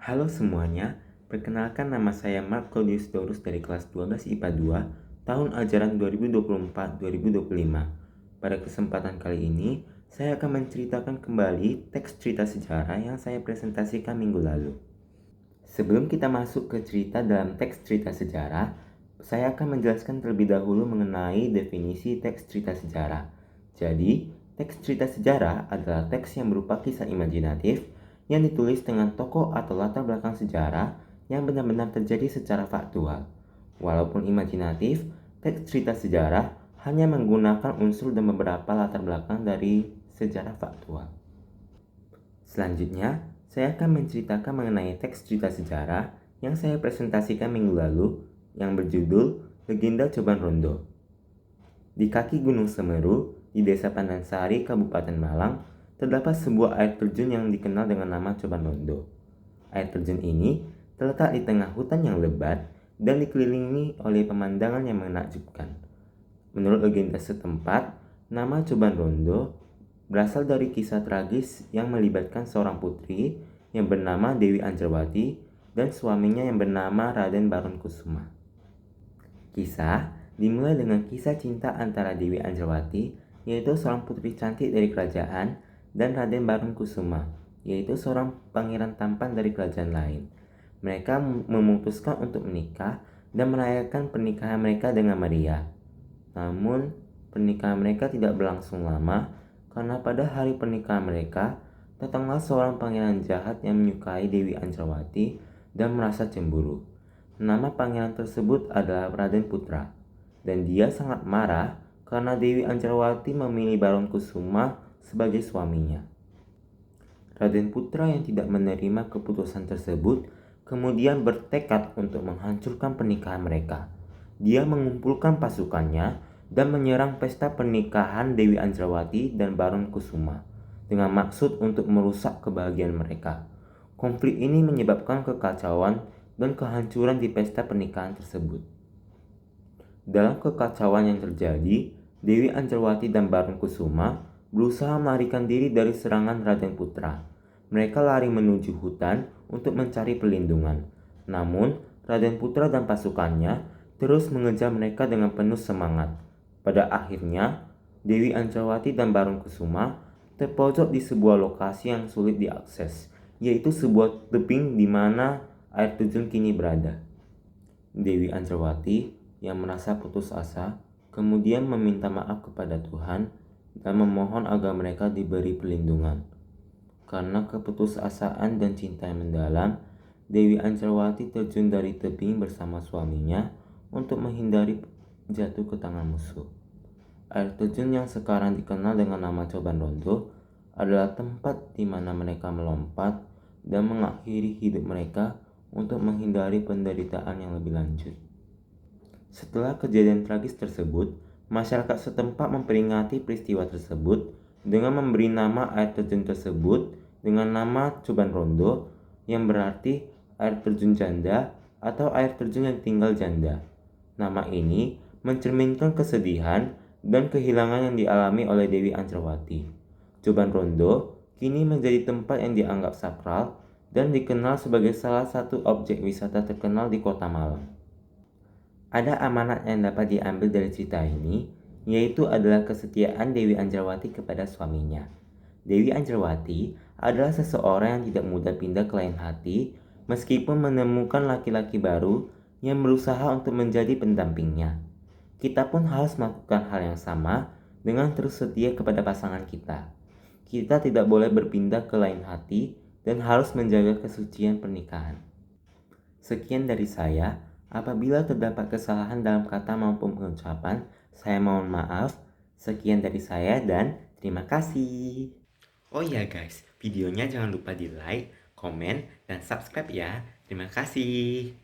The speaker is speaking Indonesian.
Halo semuanya, perkenalkan nama saya Mark Claudius Dorus dari kelas 12 IPA 2, tahun ajaran 2024-2025. Pada kesempatan kali ini, saya akan menceritakan kembali teks cerita sejarah yang saya presentasikan minggu lalu. Sebelum kita masuk ke cerita dalam teks cerita sejarah, saya akan menjelaskan terlebih dahulu mengenai definisi teks cerita sejarah. Jadi, teks cerita sejarah adalah teks yang berupa kisah imajinatif yang ditulis dengan tokoh atau latar belakang sejarah yang benar-benar terjadi secara faktual. Walaupun imajinatif, teks cerita sejarah hanya menggunakan unsur dan beberapa latar belakang dari sejarah faktual. Selanjutnya, saya akan menceritakan mengenai teks cerita sejarah yang saya presentasikan minggu lalu yang berjudul Legenda Coban Rondo. Di kaki Gunung Semeru, di Desa Pandansari, Kabupaten Malang, terdapat sebuah air terjun yang dikenal dengan nama Coban Rondo. Air terjun ini terletak di tengah hutan yang lebat dan dikelilingi oleh pemandangan yang menakjubkan. Menurut legenda setempat, nama Coban Rondo berasal dari kisah tragis yang melibatkan seorang putri yang bernama Dewi Anjarwati dan suaminya yang bernama Raden Barun Kusuma. Kisah dimulai dengan kisah cinta antara Dewi Anjarwati, yaitu seorang putri cantik dari kerajaan, dan Raden Barun Kusuma, yaitu seorang pangeran tampan dari kerajaan lain. Mereka memutuskan untuk menikah dan merayakan pernikahan mereka dengan meriah. Namun, pernikahan mereka tidak berlangsung lama karena pada hari pernikahan mereka, datanglah seorang pangeran jahat yang menyukai Dewi Anjarwati dan merasa cemburu. Nama pangeran tersebut adalah Raden Putra, dan dia sangat marah karena Dewi Anjarwati memilih Barun Kusuma sebagai suaminya. Raden Putra yang tidak menerima keputusan tersebut kemudian bertekad untuk menghancurkan pernikahan mereka. Dia mengumpulkan pasukannya dan menyerang pesta pernikahan Dewi Anjarwati dan Barun Kusuma dengan maksud untuk merusak kebahagiaan mereka. Konflik ini menyebabkan kekacauan dan kehancuran di pesta pernikahan tersebut. Dalam kekacauan yang terjadi, Dewi Anjarwati dan Barun Kusuma berusaha melarikan diri dari serangan Raden Putra. Mereka lari menuju hutan untuk mencari perlindungan. Namun, Raden Putra dan pasukannya terus mengejar mereka dengan penuh semangat. Pada akhirnya, Dewi Anjarwati dan Barun Kusuma terpojok di sebuah lokasi yang sulit diakses, yaitu sebuah tebing di mana air terjun kini berada. Dewi Anjarwati yang merasa putus asa kemudian meminta maaf kepada Tuhan dan memohon agar mereka diberi perlindungan. Karena keputusasaan dan cinta yang mendalam, Dewi Anjarwati terjun dari tebing bersama suaminya untuk menghindari jatuh ke tangan musuh. Air terjun yang sekarang dikenal dengan nama Coban Rondo adalah tempat di mana mereka melompat dan mengakhiri hidup mereka untuk menghindari penderitaan yang lebih lanjut. Setelah kejadian tragis tersebut, masyarakat setempat memperingati peristiwa tersebut dengan memberi nama air terjun tersebut dengan nama Coban Rondo, yang berarti air terjun janda atau air terjun yang tinggal janda. Nama ini mencerminkan kesedihan dan kehilangan yang dialami oleh Dewi Anjarwati. Coban Rondo kini menjadi tempat yang dianggap sakral dan dikenal sebagai salah satu objek wisata terkenal di Kota Malang. Ada amanat yang dapat diambil dari cerita ini, yaitu adalah kesetiaan Dewi Anjarwati kepada suaminya. Dewi Anjarwati adalah seseorang yang tidak mudah pindah ke lain hati, meskipun menemukan laki-laki baru yang berusaha untuk menjadi pendampingnya. Kita pun harus melakukan hal yang sama dengan terus setia kepada pasangan kita. Kita tidak boleh berpindah ke lain hati dan harus menjaga kesucian pernikahan. Sekian dari saya. Apabila terdapat kesalahan dalam kata maupun pengucapan, saya mohon maaf. Sekian dari saya dan terima kasih. Oh ya guys, videonya jangan lupa di like, komen, dan subscribe ya. Terima kasih.